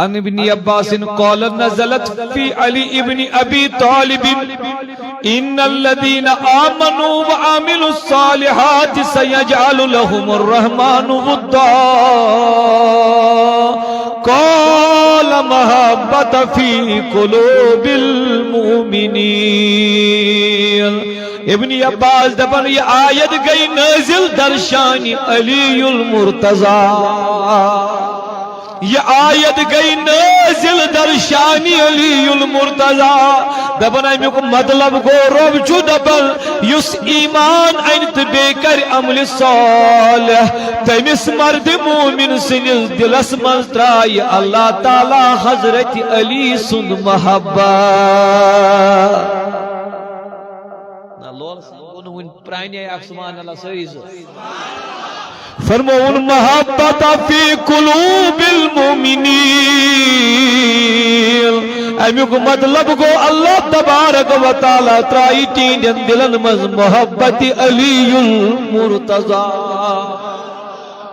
عن ابن عباس قال نزلت في علي ابن ابي طالب ان الذين امنوا وعملوا الصالحات سيجعل لهم الرحمن ودا قال محبة في قلوب المؤمنين. ابن عباس دپن یہ آیت گئی نازل در شان علی المرتضی. یہ آیت گئی نازل در شان علی المرتضی. دپن امیک مطلب گو رب چو دپن یس ایمان انت بے کر عمل صالح تمس مرد مومن سنس دلس من ترائی اللہ تعالی حضرت علی سند محبت. پرانی سبحان اللہ ساری فرمون محبت فی قلوب المؤمنین. امیک مطلب گو اللہ تبارک و تعالی ترائی تین دلن مز محبت علی المرتضی.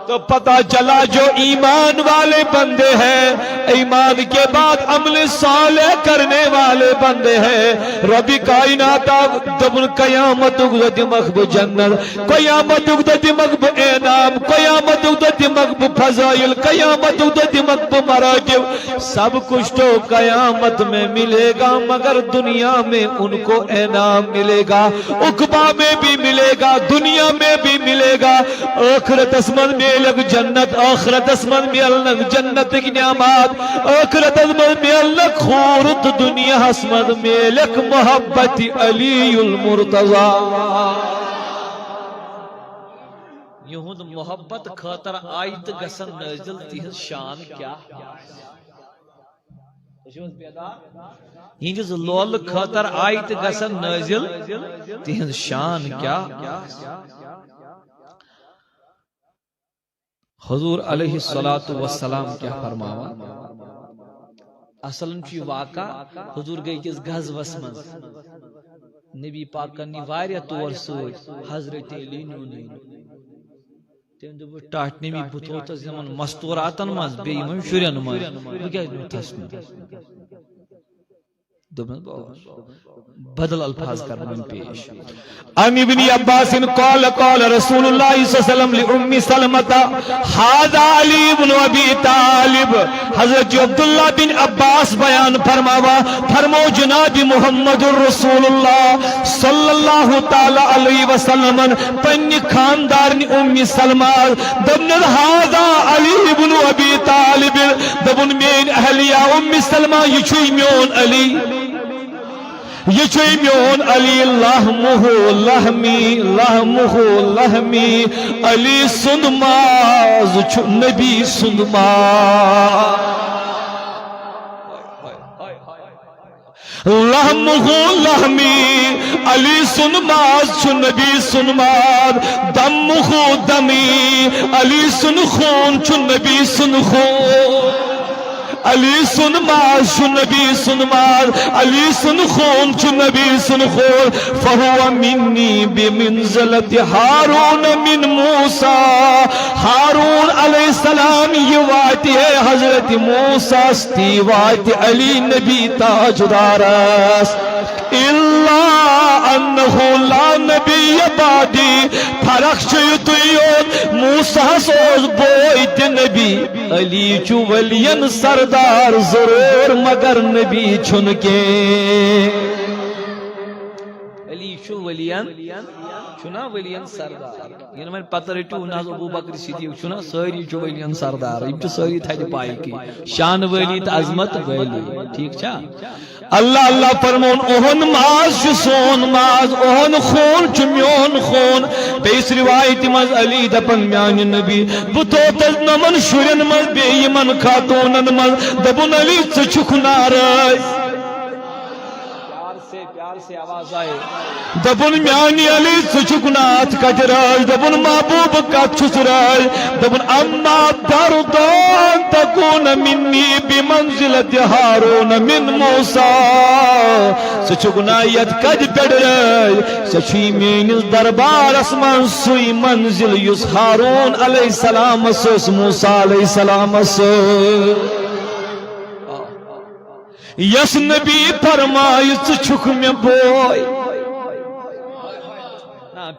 تو پتہ چلا جو ایمان والے بندے ہیں ایمان کے بعد عمل صالح کرنے والے بندے ہیں رب کائنات دبن قیامت اگدت مغب جنت قیامت اگدت مغب انعام قیامت اگدت مغب فضائل قیامت اگدت مغب مراتب سب کچھ تو قیامت میں ملے گا مگر دنیا میں ان کو انعام ملے گا عقبہ میں بھی ملے گا دنیا میں بھی ملے گا. آخرت اسمن میں لگ جنت آخرت اسمن میں لگ جنت کی نعمات آخرت اسمن میں لگ خورت دنیا اسمن میں لگ محبت علی المرتضی. یہود محبت خاطر آیت گسن نازل تہذ شان کیا یہ لول خاطر آیت گسن نازل تہذ شان کیا. حضور علیہ السلام کیا فرماوا اصلاً چی واقع حضور گئی کس غزوس من نبی پاک کنی واریہ طور سوچ حضرت علی نونی تم دو ٹاٹ نمی بطوت زمان مستوراتن مز بیمن شرین مز بکیا تسن بدل الفاظ کرنا پیش. عن ابن عباس قال قال رسول اللہ صلی اللہ علیہ وسلم لأم سلمة هذا علی بن ابی طالب. حضرت عبداللہ بن عباس بیان فرماوا فرمو جناب محمد رسول اللہ صلی اللہ تعالی علیہ وسلم پنی خاندارنی ام سلمہ دبن هذا علی بن ابی طالب دبن مین اہلیہ ام سلمہ یہ چھوئی میون علی یہ چھوئی میون علی لحمہ لحمی لحمہ لحمی علی سندماز چھو نبی سندماز لحمہ لحمی علی سنماز چھو نبی سنماز دمہ دمی علی سن خون چھو نبی سن خون علی سن ماز چھو نبی سن ماز علی سن خون چھو نبی سن خون فہو منی بمنزلت ہارون من موسیٰ. ہارون علیہ السلام یہ واتی ہے حضرت موسیٰ ستی واتی علی نبی تاجدارس اللہ انہو لا نبی بعدی فرق چھویت موسیٰ سوز بویت نبی علی چو ولین سردار ضرور مگر نبی چھنکے علی چو ولین چھنا ولین سردار یعنی میں پتہ رٹو ناز ابو بکر صدیق چھنا ساری چو ولین سردار اب تو ساری تھا پائی کی شان ولی تا عظمت ولی ٹھیک چھا. اللہ اللہ فرمون اوہن ماز چھ سون ماز اوہن خون چھ میون خون. بیس روایت مز علی دپن میان نبی بطوتز نمن شرین مز بیمن خاتونن مز دپن علی چھ ناراض پیار سے آواز آئے دپن میانی علی سچکنات کجراج دپن محبوب کچھس راج دپن اما دردان تکون منی بمنزلت ہارون من موسیٰ سچکنایت کج پیڑ راج سچی مینز دربار اسمان سوی منزل یس ہارون علیہ السلام سوس موسیٰ علیہ السلام سوس یس نبی فرمائی ژٕ چھُکھ مےٚ بوے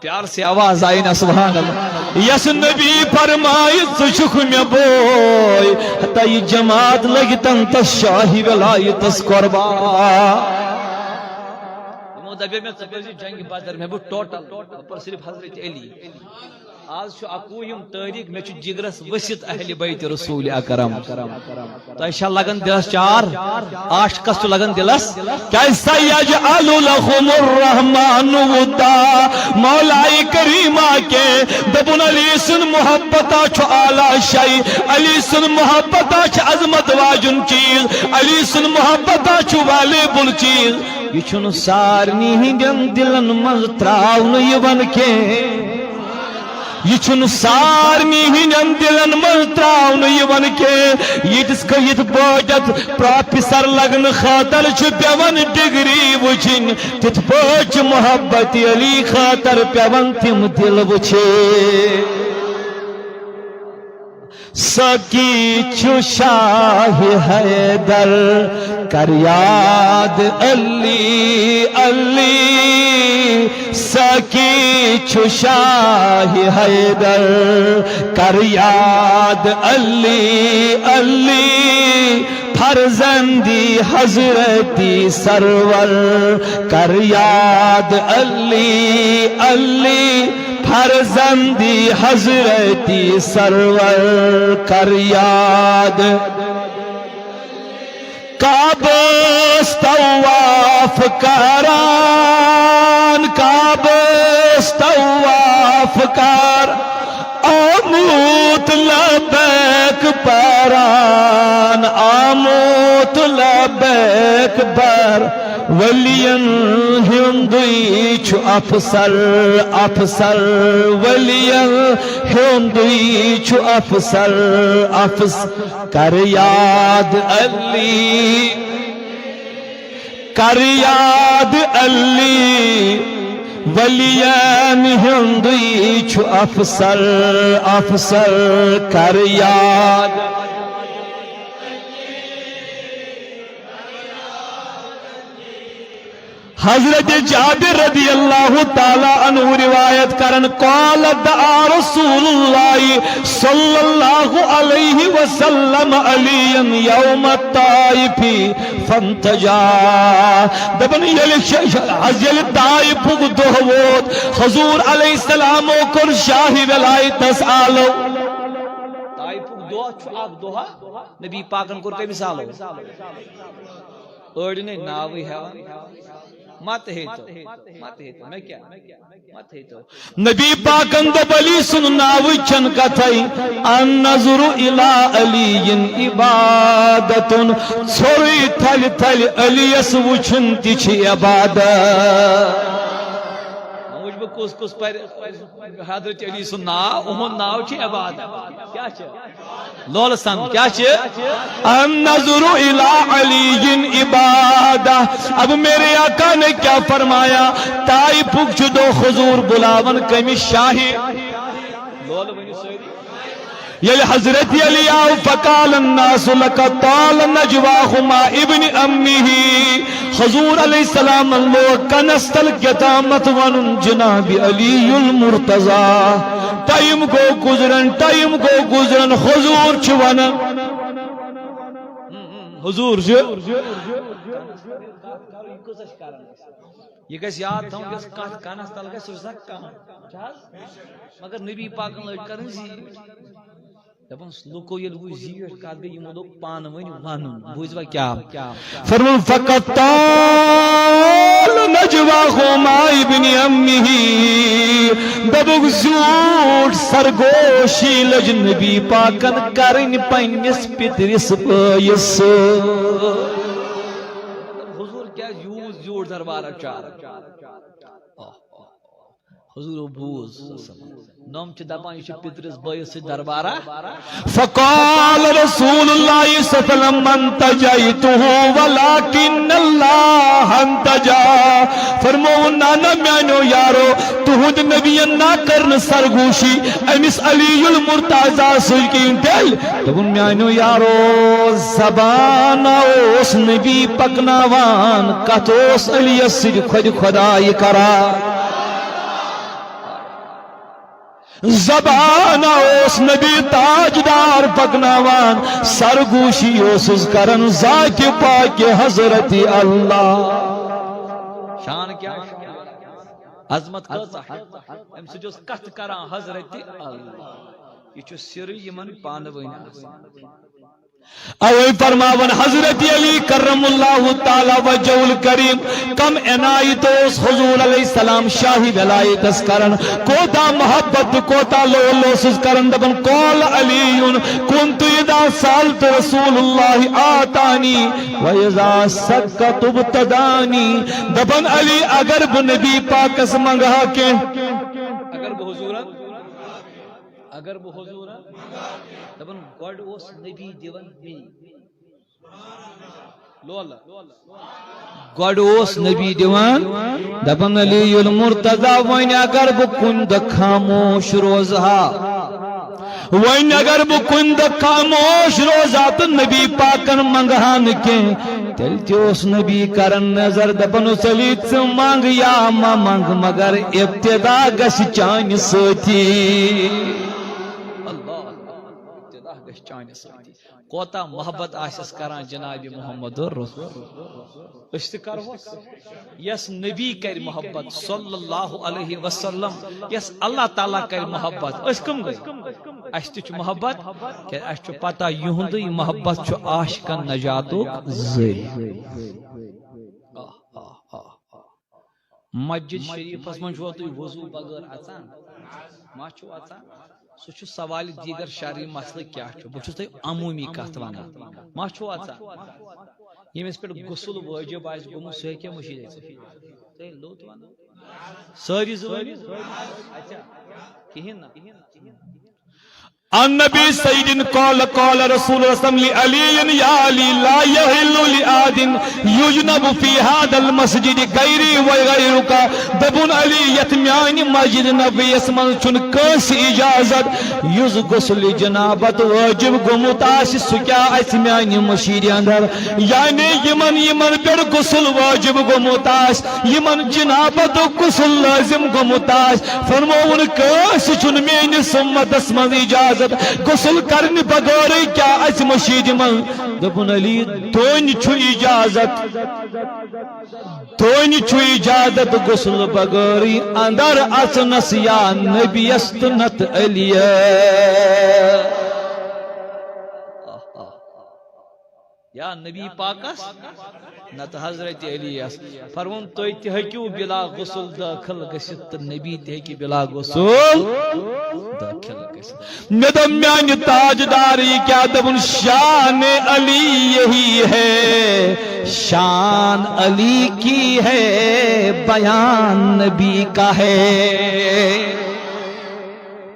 پیار سے آواز آئی نا سبحان اللہ یس نبی فرمائی ژٕ چھُکھ مےٚ بوے ہتا یہ جماعت لگی تن تس شاہی ولایتس قربان دبے میں جنگ بدر میں بہت ٹوٹل پر صرف حضرت علی آج چھو اکوہم تاریخ میں چھو جگرس وسط اہل بیت رسول اکرم تو ایشا لگن دلس چار عاشقس تو لگن دلس کیسا یجعل لهم الرحمن ودا مولائی کریمہ کے دبن علی سن محبتا چھو آلہ شئی علی سن محبتا چھو عظمت واجن چیز علی سن محبتا چھو والیبل چیز یہ چھن سارنی ہندن دلن مز تراؤن یون کے یہ چھن سارنی ہندن دلن مز تراؤن یون کے یہ بوجت پروفیسر لگن خاطر چھ پیون ڈگری وچن تت پوچ محبت علی خاطر پیون تم دل وچے سکی چھو شاہ حیدر کر یاد علی علی سکی چھو شاہ حیدر کر یاد علی علی فرزندی حضرتی سرور کر یاد علی علی فرزندی حضرتی سرور کر یاد کعبہ طواف کران کعبہ طواف کر آموت لبیک پران آموت لبیک بر ولین ہندوی چھو افسر افسر ولین ہندوی چھو افسر افسر کر یاد علی کر یاد علی ولین ہندوی چھو افسر افسر کر یاد حضرت جابر رضی اللہ تعالی عنہ روایت کرن قال دعا رسول اللہ صلی اللہ علیہ وسلم علی یوم الطائف فانتجا دبن یل طائف دہ ووت حضور علیہ السلام کر شاہی ولایتس آلو طائف دہ چھ اک دہ نبی پاکن کور کمس آلو اڑ نے ناوی ہیوان مت ہے تو میں کیا مت ہے تو نبی پاکن دب علی سن ناو چن کتھائی النظر الى علی عبادت ژھوری تھل تھل علیس وچھن تہ چھ عبادت کس کس پر حضرت علی سن ناو اہن ناو چھ عبادت کیا چھ لول سن کیا چھ النظر الى علی عبادہ اب میرے آقا نے کیا فرمایا طائف چھ دو حضور بلاون کمی شاہی لول ونی سوری یل حضرت علی آو فقال الناس لقد طال نجواہما ابن امیہ حضور علیہ السلام لوگ کنستل کتامت ونن جناب علی المرتضی ٹائم کو گزرن حضور چھ ونن حضور یہ گھس یاد تھاؤں کہ کت کنستل گھس سک کہاں مگر نبی پاکن لڑ کرن سی دپن لوکو یل وہ زیٹ کات گئی یمو دوک پان ون بوزوا کیا فرمون فقط طال نجواہما ابن امیہ دبک زیوٹ سرگوشی لج نبی پاکن کرن پنس پترس بایس حضور کیا زیوٹ دربار چار حضور بوز نوم چھ دپان یہ پترس بٲیس سۭتۍ دربارہ فقال رسول اللہ صلی اللہ علیہ وسلم من تجیتہ ولکن اللہ انتجا فرمو نانا میانو یارو تہند نبیین نا کرن سرگوشی امس علی المرتضی سجکین دل دپن میانو یارو زبان اوس نبی پکناوان کتھ اوس علی سج خود خدائی کران زبان اوس نبی تاجدار پکناوان سرگوشی اوسس کرن ذات پاک حضرت اللہ شان کیا عظمت کۭژاہ ام سۭتۍ اوس کتھ کران حضرت اللہ یہ چھُ سِرٕے یِمن پانہٕ ؤنۍ آسان اوے فرماون حضرت علی کرم اللہ تعالی وجہ الکریم کم عنایت اس حضور علیہ السلام شاہی ولایت اس کرن کوتا محبت کوتا لولوس اس کرن دبن قول علی کنت اذا سالت رسول اللہ آتانی واذا سکت ابتدانی دبن علی اگر بنبی پاک اس منگا کے اگر بہ حضور دپن گۄڈٕ اوس نبی دِوان بیٚیہِ گۄڈٕ اوس نبی دِوان دپن علی المرتضی وۄنۍ اگر بہٕ کُنہِ دۄہ خاموش روزہا وۄنۍ اگر بہٕ کُنہِ دۄہ خاموش روزہا تہٕ نبی پاکن منگہا نہٕ کینٛہہ تیٚلہِ تہِ اوس نبی کرن نظر دپن اوس علی ژٕ منگ یا ما منگ مگر ابتدا گژھِ چانہِ سۭتی کوتا محبت آسس کران جناب محمد رسول اس کرہوس یس نبی کر محبت صلی اللہ علیہ وسلم یس اللہ تعالیٰ کر محبت اس کم گئی اس تہ محبت کہ اس چھ پتہ یہندی محبت چھ عاشقن نجاتک ذریعہ مسجد شریفس من چھو تُہۍ وضو بغیر اژان ما چھو اژان سہ چھ سوال دیگر شرعی مسئلہ کیا چھ بہ چھس تۄہہِ عمومی کتھ ونان ما چھو اژان ییٚمِس پٮ۪ٹھ غسل واجب آسہِ گوٚمُت سُہ ہیٚکہِ مٔشیٖد أژِتھ تۄہہِ لوٚت ونو سٲری زٲری اچھا کہیٖنۍ نہ النبي سيد قال رسول الله لعلي يا علي لا يحل لأحد يجنب في هذا المسجد غيري وغيرك دبن علي يتميان مسجد نبي اسمن چن کس اجازت یز غسل جنابت واجب گومت آس سکیا اس میان مشیر اندر یعنی یمن پر غسل واجب گومت آس یمن جنابت غسل لازم گومت آس فرمون کس چن میان سمت اسمن اجازت غسل کرنے بغیر کیا اس مشید من دبن علی دون چھو اجازت غسل بغیر اندر اچنس یا نبی استنت علی یا نبی پاکس نت حضرت علی فرمون تُہۍ تہِ ہیٚکِو بلا غسل داخل گژھِتھ تہٕ نبی تہِ ہیٚکہِ بلا غسل داخل گژھِتھ مےٚ دوٚپ میانہِ تاجداری کیا دپُن شان علی یہی ہے شان علی کی ہے بیان نبی کا ہے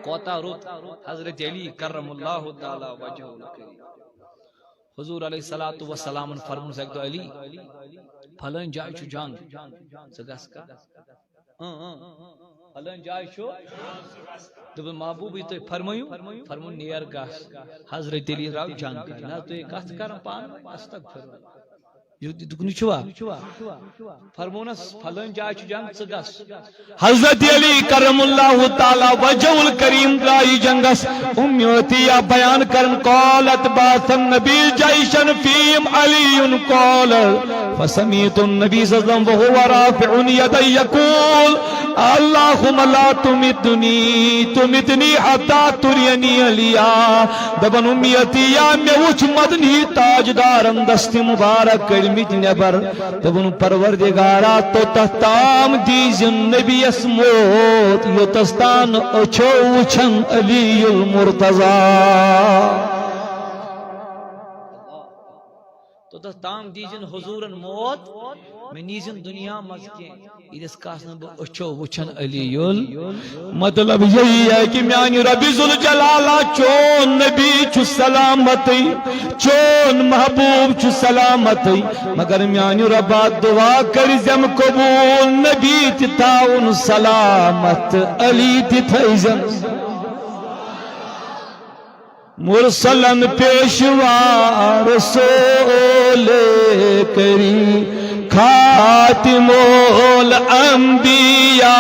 کوتا رت حضرت علی کرم اللہ تعالی وجہ الکریم حضور علیہ الصلوۃ والسلام فرمون سکتا علی پھلن جائے چھو جنگ سگس کا پھلن جائے چھو دب محبوبی تو فرمایو فرمون نیر گاس حضرت علی راو جنگ کا نہ تو کتھ کرن پان استغفر دکنی چھوا فرمونس پھلن جائے چھو جنگ سگس حضرت علی کرم اللہ تعالی وجہ الکریم رائی جنگس امیتیا بیان کرن قالت بات النبی جیشن فیم علی قال فسمیت النبی صلی اللہ علیہ وسلم وهو رافع یدی یقول اللہم لا تمتنی حتی ترینی علیا دبن امیتیا میں وچ مدنی تاجدارن دست مبارک کرمت نبر دبن پروردگارا تو تحتام دیزن نبی اسموت یتستان اچھو وچھن علی المرتضی تو تام دیجن حضورن موت میں نیزن دنیا مز کے اس کاس نہ اچھو وچھن علی مطلب یہی ہے کہ میانی ربی ذوالجلالہ چون نبی چھ سلامتی چون محبوب چھ سلامتی مگر میانی ربا دعا کری زم قبول نبی تاؤن سلامت علی تیزن مرسلن پیشوا رسول کریم خاتم الانبیاء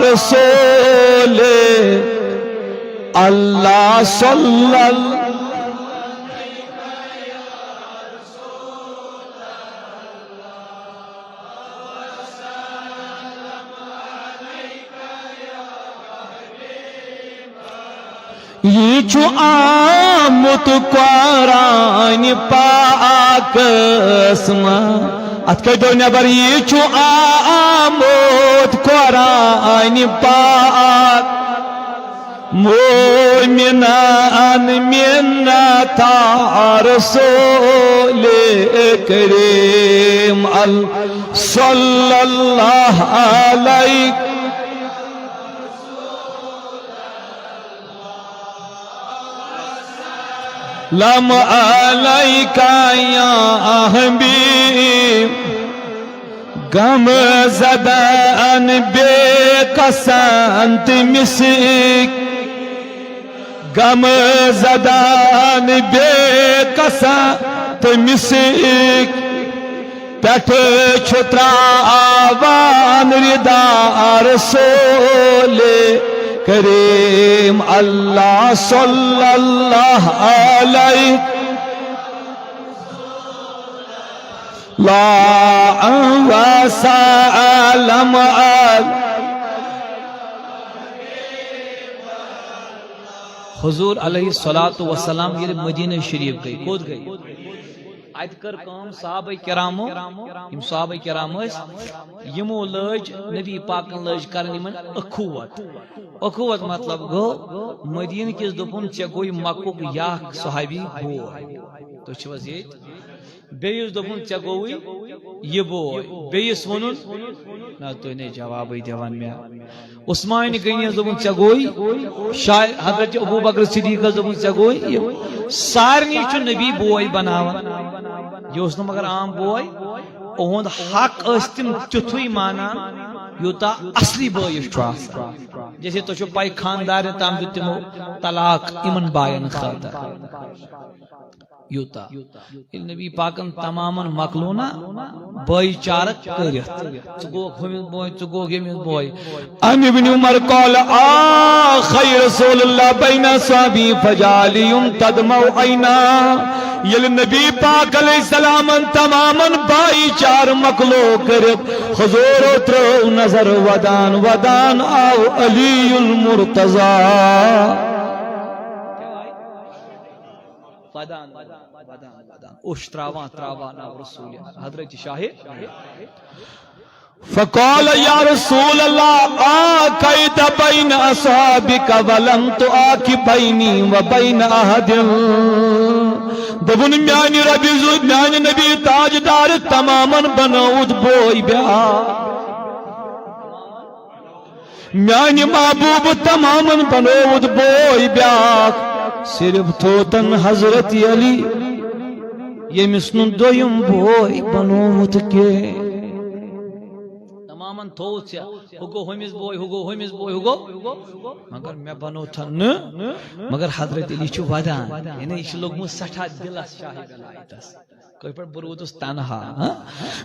رسول اللہ صلی اللہ یہ چھو آمد قرآن پاک اسما اتکے دو نبر یہ چھو آمد قرآن پاک مومنان منتا رسول کریم صلی اللہ علیہ لم علیکا یا حبیب غم زدن بے قسنت مسک غم زدن بے قسنت مسک پٹھ چھترا آوان ردا رسول کریم اللہ صلی اللہ علیہ لا وسلم حضور علیہ السلام یہ مدینہ شریف گئی کود گئی ات کر کام صحابہ کرامو یم صحابہ کرام یمو لج نبی پاکن لج کرن من اخوت مطلب گو مدینہ کس دپن چے گوی مکوک یا صحابی بو تو چھوز یہ بیس دپن چے گوی یہ بو بیس ونن نہ تو نے جواب دیوان میں عثمان گنی دپن چے گوی حضرت ابو بکر صدیق دپن چے گوی سارنی چھ نبی بوئی بناون یہ اس مگر عام بوئی اہند حق استم تیتھوئی مانا یوتا اصلی بوئیش چھو آسا جیسے تو چھو پائی خاندار تام دیتمو طلاق امن بائن خاطر یوتا نبی پاکن تماما مقلونا بوئی چارک کریت چگوک ہمیں بوئی چگوک ہمیں بوئی ان ابن عمر قال آخی رسول اللہ بین صحابی فجالیم تدمو عینا یل نبی پاک علیہ السلام تماما بائی چار مقلو کرت حضور اترو نظر ودان ودان آو علی المرتضی ودان اوش تراوان تراوان آو رسول حضرت شاہ فقال یا رسول اللہ آقید بین اصحابک ولم تو آکی بینی و بین احد دبن میانی ربی زود میانی نبی تاجدار تماما بناود بوئی بیا میانی محبوب تماما بناود بوئی بیا صرف توتن حضرت علی یہ مسنن دویم بوئی بناود کے تماماً تھوت سے ہوگو ہمیز بوئی مگر میں بنو تھا مگر حضرت علی چھو ودان یعنی اس لوگ مجھ سٹھا دل اس شاہی بلائی تس کوئی پر برود اس تنہا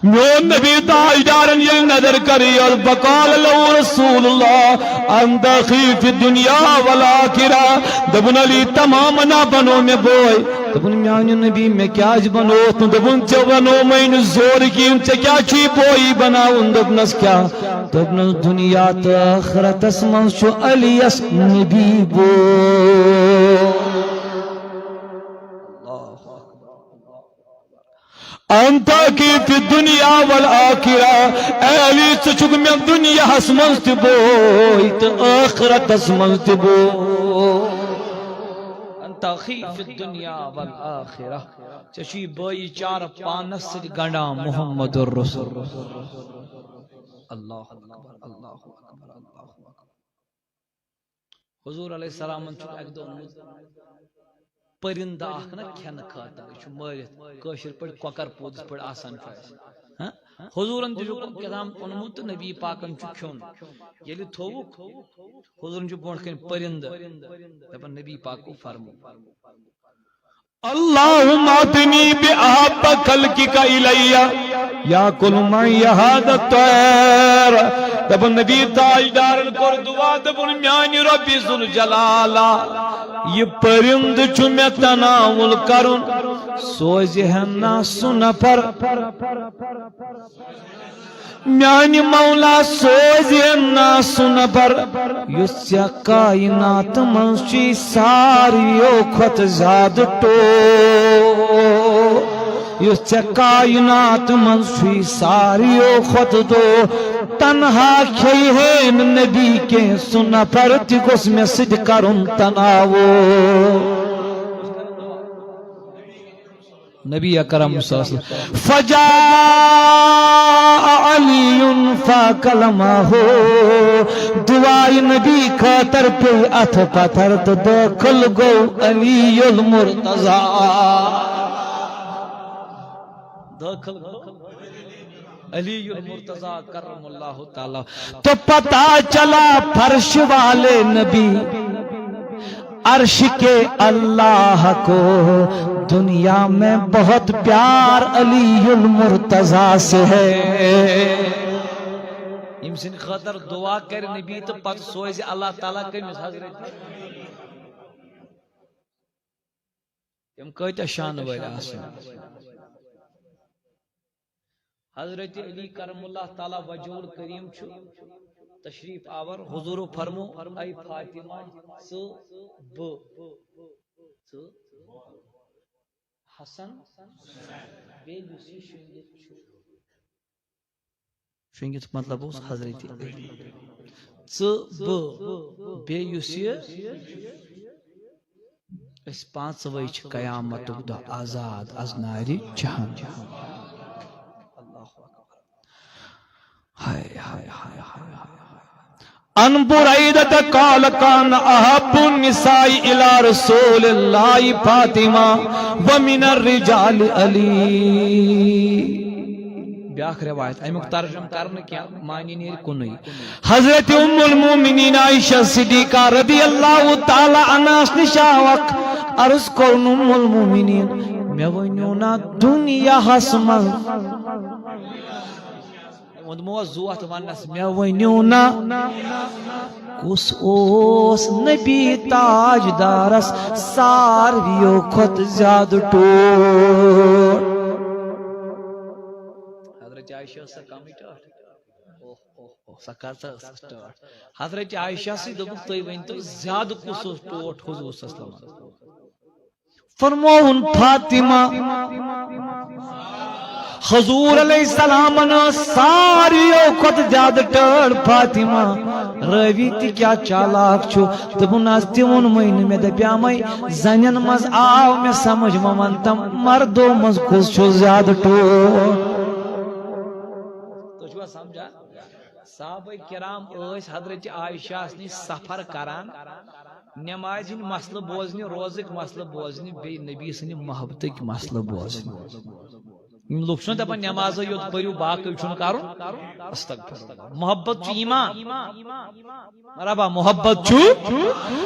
میون نبی تاجدارن یہ نظر کری اور بقال لو رسول اللہ اندخی فی دنیا والآخرہ دبن علی تمامنا بنو میں بوئی دبن میانی نبی میں کیا بنو دبن چو بنو میں زور کی ان سے کیا چی بوئی بناؤں دبنس کیا دبنس دنیا تا آخرت اسمان شو علی اس نبی بو انتا کی فی دنیا والآخرہ اے علی سچک میں دنیا حسمنست بوئی تا آخرت حسمنست بو تخی فی الدنیا والآخرہ چشی بائی چار پانس سے گنڈا محمد الرسول اللہ اکبر اللہ اکبر اللہ اکبر حضور علیہ السلام چھو ایک دو پرندہ آخنا کھین کھاتا چھو مالت کاشر پڑھ کوکر پودس پڑھ آسان چھو حضور انتو کتام انموت نبی پاکن چھو کھون یلی تھوک حضور انتو بونٹ کن پرند تبا نبی پاک کو فرمو اللہم آتنی بآب خلقک الیہ یا کل معی هذا الطیر تبا نبی تاجدارن کر دعا دبن میانی ربی ذوالجلالہ یہ پرند چھو میں تناول کرن سوزی ہننا سنفر میانی مولا سوزی ہننا سنفر یسیا کائنات منشی ساریو خط زاد ٹو یسیا کائنات منشی ساریو خط دو تنہا کھئی نبی کے سنفر تکس میں سج کرن تناو نبی اکرم صلی اللہ علیہ وسلم فجاء علی فکلمہ دعائی نبی خاطر پہ اتھ پتھر تو داخل گو علی المرتضی داخل گو علی المرتضی کرم اللہ تعالی تو پتہ چلا فرش والے نبی عرش کے اللہ کو دنیا میں بہت پیار علی المرتضی سے ہے یم سن خاطر دعا کر نبی تو پت سوز اللہ تعالیٰ کمس حضرت یم کتیا شان ول آسان حضرت علی کرم اللہ تعالیٰ وجود کریم چھو تشریف آور حضور فرمو اے فاطمہ حسن شنگت مطلب اس حضرت اس پانچ ویچ قیامت دا آزاد از ناری جہان ہائے ہائے ہائے ہائے ان بريدة قال كان أحب النساء إلى رسول الله فاطمة ومن الرجال علي بیاکھ روایت امیک ترجم کرنے کیا معنی نہیں کنوئی حضرت ام المومنین عائشہ صدیقہ رضی اللہ تعالی عنہ نشاوک عرض کرن ام المومنین میں ونیونا دنیا حسمل موضوعات ونس میں ونیونا کس اوس نبی تاجدارس سارویو خط زیاد ٹوٹ حضرت عائشہ سے کمی ٹوٹ حضرت عائشہ سے دبک توی ون تو زیاد کس اوس ٹوٹ حضور صلی اللہ علیہ وسلم فرمون فاطمہ حضور علیہ السلام ساریو خود زیاد ٹر فاطمہ روی تی کیا چالاک چھو دبن از تیون مہین میں دپیا مئی زنین مز آو میں سمجھ ممنتم مردو مز کس چھو زیاد ٹر تو چھو سمجھا صحابہ کرام اس حضرت عائشہ نے سفر کران نماز مسئلہ بوزنی روزک مسئلہ بوزنی بے نبی سنی محبت کی مسئلہ بوزنی لوگ چھن دپان نماز یوت پریو باقی چھن کرن استغفر محبت چھ ایمان ربا محبت چھ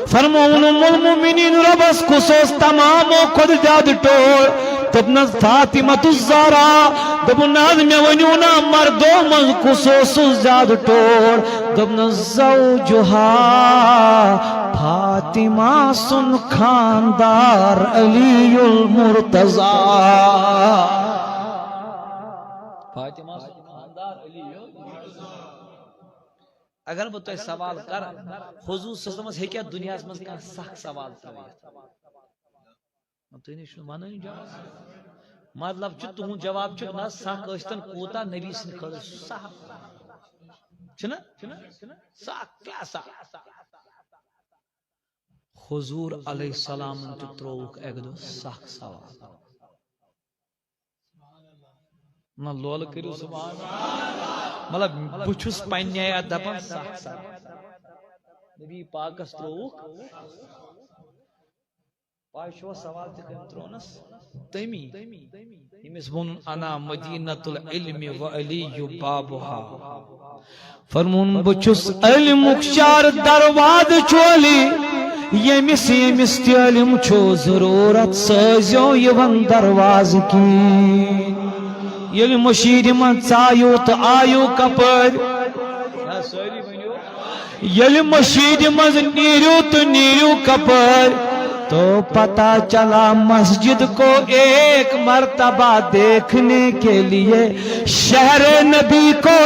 فرمون ام المؤمنین ربس کسوس تمام خود زیاد ٹور تبن فاطمہ الزہرا دبن میں ونیونا مردو من کسوس زیاد ٹور دبن زوجہا فاطمہ سن خاندار علی المرتضی فاطمہ خاندار علی اگر بہ تہ سوال کر حضور صلی اللہ علیہ وسلم ہیکیا دنیا مز کان سخت سوال تھویت تہ نش ونن جواب مطلب چھ تہن جواب چھ نہ سخت اشتن کوتا نبی سن خاطر سخت چھنا سخت کیا سخت حضور علیہ السلام تروک ایک دو سخ سوال نہ لول کرو سبحان مطلب بچھس پنیا دپان سخ سوال نبی پاکس تروک پائی چھو سوال تہ کم ترونس تمی یمس ون انا مدینۃ العلم و علی بابها فرمون بچھس علم چار درواز چولی یمس تہ علم چھو ضرورت سازیو یون درواز کی یل مشیر من ژایو تو آیو کپر یل مشیر من نیرو تو نیرو کپر تو پتہ چلا مسجد کو ایک مرتبہ دیکھنے کے لیے شہر نبی کو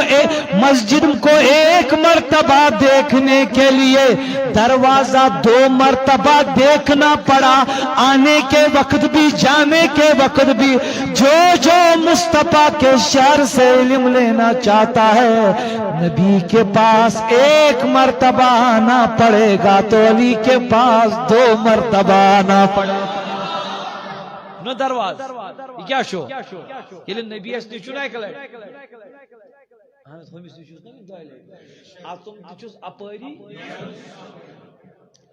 مسجد کو ایک مرتبہ دیکھنے کے لیے دروازہ 2 مرتبہ دیکھنا پڑا آنے کے وقت بھی جانے کے وقت بھی جو مصطفیٰ کے شہر سے علم لینا چاہتا ہے نبی کے پاس 1 مرتبہ آنا پڑے گا تو علی کے پاس 2 مرتبہ آنا پڑے نو درواز یہ کیا شو یہ نبی اس نے چنا کلے ہم اس تم تچس اپری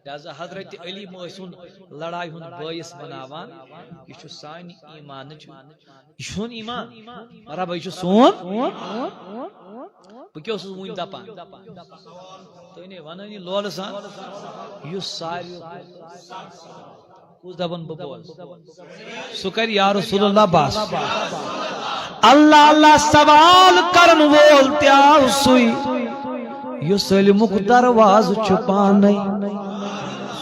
لہذا حضرت علی موسن لڑائی ہند باعث بناوان یہ سان ایمان یہ سون ایمان مرحبا یہ سون بہ کیا ون دپان تھی ونان یہ لول سان یہ ساری دپان بہ بول سہ کر یا رسول اللہ بس اللہ اللہ سوال کرن وول تیاو سوئی یس علمک درواز چھپانے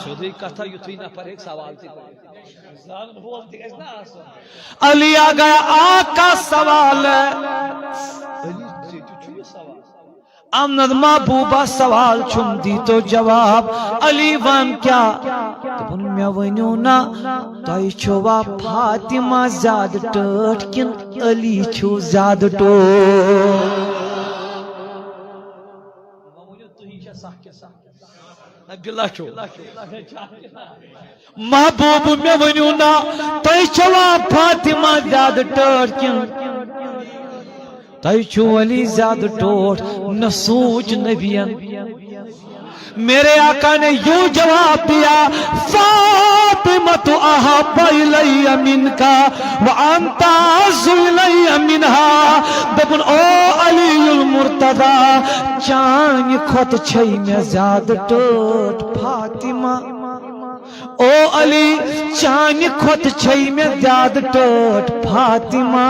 سیدھی کتھا یتھی نفر ایک سوال تھی علی آ گیا آقا سوال ہے امند محبوبہ سوال چھم دی تو جواب علی ون کیا دپن میں ونیو نا تھی چھوا فاطمہ زیادہ ٹھٹ کن علی چھو زیادہ ٹوٹ محبوب میں ونیو نا تھی چھوا فاطمہ زیادہ ٹھٹ کن تھی چھو علی زیادہ ٹوٹ نہ سوچ نبیان میرے آقا نے یوں جواب دیا فاطمہ احب الی منک وانت اعز الی منها دپن او علی المرتضی چان کھت چھئی میں زیادہ ٹوٹ فاطمہ او علی چان کھت چھئی میں زیادہ ٹوٹ فاطمہ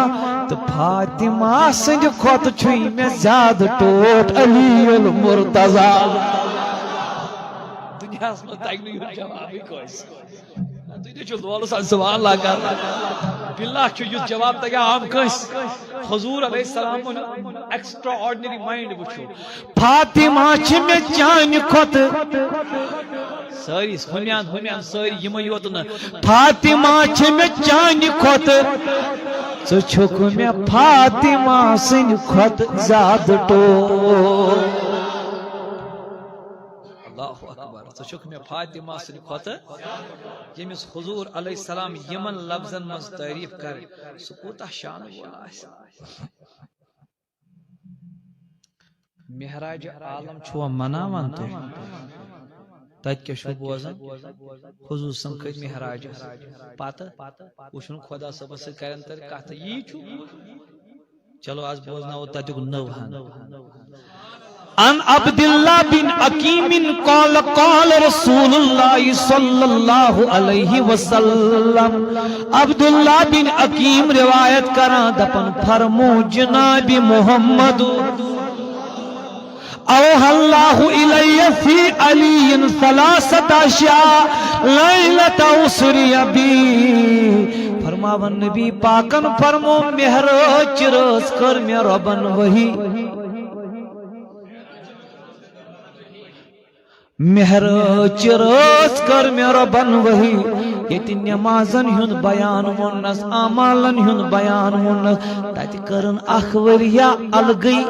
تو فاطمہ سنج کھت چھئی میں زیادہ ٹوٹ علی المرتضی دنیا میں تگنی جواب کوئی تھی لول سان سوال لاگا باللہ یہ جواب تگا عام کس حضور علیہ السلام ایکسٹرا آرڈنری مائنڈ وچھو فاطمہ چھ میں چان کھت ساری ہمیان ساری یم یوت نا فاطمہ چھ میں چان کھت ژٕ چھُکھ مےٚ فاطمہ سٕنٛدِ کھۄتہٕ زیادٕ ٹوٹھ اللہ اکبر ژٕ چھُکھ مےٚ فاطمہ سٕنٛدِ کھۄتہٕ ییٚمِس حضور علیہ السلام یمن لفظن منٛز تعریف کرِ سُہ کوٗتاہ شانہٕ وول آسہِ معراج عالم چھُوا مناوان تُہۍ تت کیا چھو بوزان حضور سم کھت معراج پتہ وچھن خدا صبح سے کرن تر کتھ یہ چھو چلو آج بوزناو تتیک نوہان ان عبداللہ بن عقیم قال قال رسول اللہ صلی اللہ علیہ وسلم عبداللہ بن عقیم روایت کران دپن فرمو جناب محمد اوحى الله إلي في علي 3 أشياء ليلة أسري بي فرماون نبی پاکن فرمو مہراج رس کر میں ربن وہی مہراج رس کر میں ربن وہی یتی نمازن ہند بیان ونس اعمالن ہند بیان ونس تت کرن اخ وریا الگئی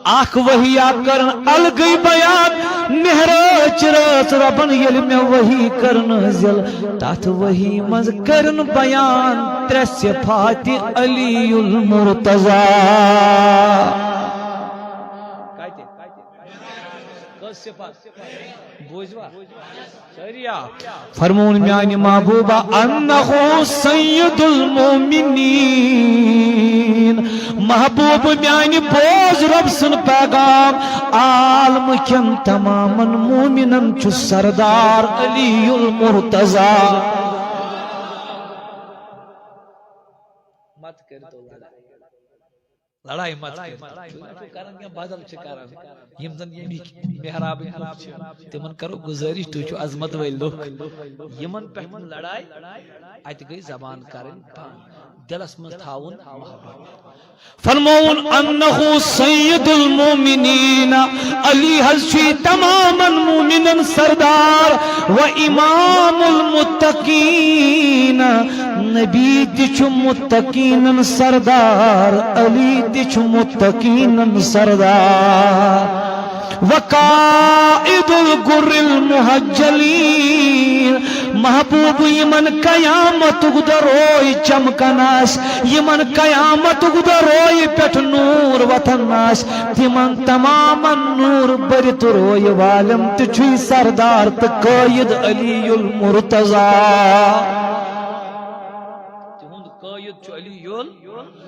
اخ وحیا کرن الگئی بیان مہراج رات ربن یل میں وحی کرن زل تات وحی مز کرن بیان ترے صفات علی المرتضی فرمون میانی محبوبہ انہو سید المومنین محبوب میانی بوز رب سن پیغام عالم کن تماما مومنن چو سردار علی المرتضی مت کر تو لڑائی مت کرن یا بدل چھ کرن یم زن محراب تمن کرو گزارش تو چھ عظمت ویل لوگ یمن پہ لڑائی ات گئی زبان کرن دلس من تھاون فرمون انہو سید المومنین علی حضی تماما مومنن سردار و امام المتقین نبی تچ متقین سردار علی تچ متقین سردار وقائد الغر المحجلین محبوب یمن قیامت گدروئی چمکناس یمن قیامت گدروئی پیٹ نور وطناس تمن تماما نور برت روئی والم تچوی سردار تقاید علی المرتضی تہند قائد چو علی المرتضی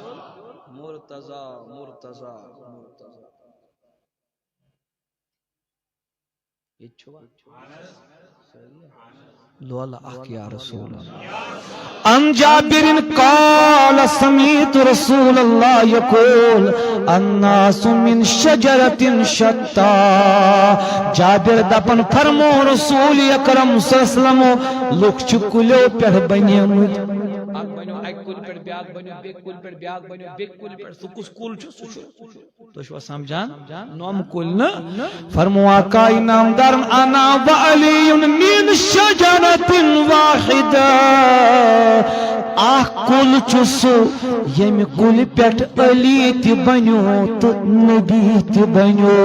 مرتضی لولا یا رسول ان جابر قال سمعت رسول الله يقول الناس من شجرة شتى جابر دپن فرمو رسول اکرم صلی اللہ علیہ وسلم لوگ چکلو پر بنیمت بنو ایک کل پر بیاگ بنو بیک کل پر بیاگ بنو بیک کل پر سو کس کل چھو تو شو سمجھان نوم کل نا فرمو آقا انام دارن انا و علی من شجرت واحد آہ کل چھو یم کل پیٹ علی تی بنو تو نبی تی بنو